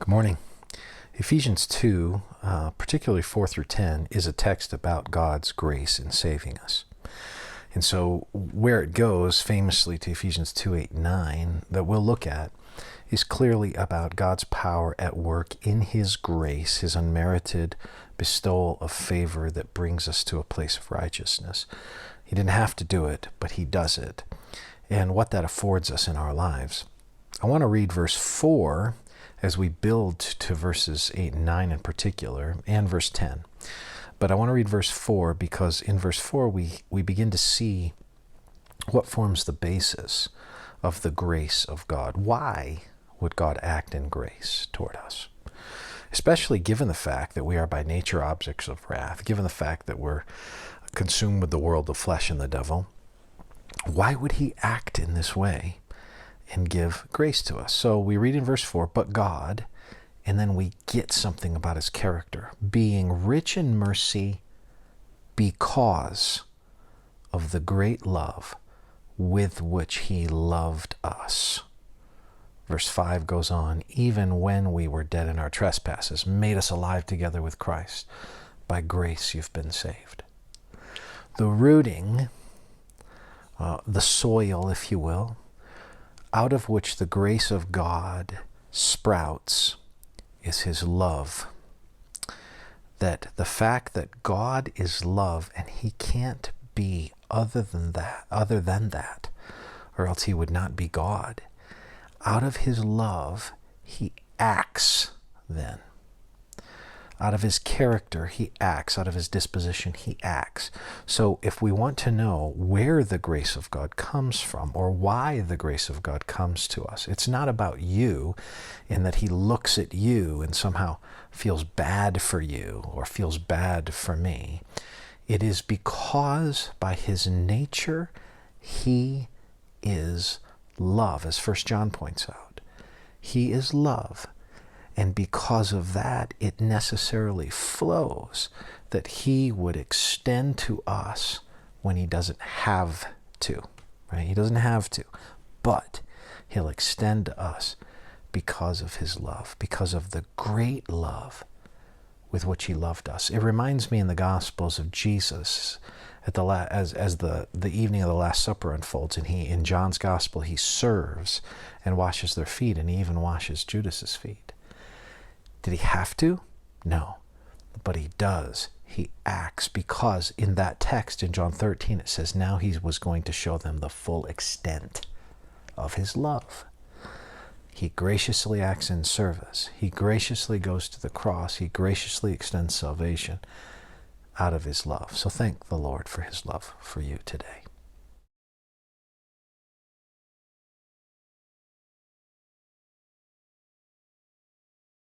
Good morning. Ephesians 2, particularly 4 through 10, is a text about God's grace in saving us. And so where it goes famously to Ephesians 2, 8, 9, that we'll look at, is clearly about God's power at work in His grace, His unmerited bestowal of favor that brings us to a place of righteousness. He didn't have to do it, but He does it, and what that affords us in our lives. I want to read verse 4 as we build to verses 8 and 9 in particular, and verse 10. But I want to read verse 4 because in verse 4 we begin to see what forms the basis of the grace of God. Why would God act in grace toward us? Especially given the fact that we are by nature objects of wrath, given the fact that we're consumed with the world, the flesh, and the devil. Why would He act in this way and give grace to us? So we read in verse 4, but God, and then we get something about His character, being rich in mercy because of the great love with which He loved us. Verse 5 goes on, even when we were dead in our trespasses, made us alive together with Christ. By grace you've been saved. The rooting, the soil, if you will, out of which the grace of God sprouts is His love. That the fact that God is love and He can't be other than that, or else He would not be God. Out of His love, He acts then. Out of His character, He acts. Out of His disposition, He acts. So if we want to know where the grace of God comes from, or why the grace of God comes to us, it's not about you in that He looks at you and somehow feels bad for you or feels bad for me. It is because by His nature, He is love, as 1 John points out. He is love. And because of that, it necessarily flows that He would extend to us when He doesn't have to, right? He doesn't have to, but He'll extend to us because of His love, because of the great love with which He loved us. It reminds me in the Gospels of Jesus at as the evening of the Last Supper unfolds, and in John's Gospel, He serves and washes their feet, and He even washes Judas's feet. Did He have to? No. But He does. He acts because in that text in John 13 it says now He was going to show them the full extent of His love. He graciously acts in service. He graciously goes to the cross. He graciously extends salvation out of His love. So thank the Lord for His love for you today.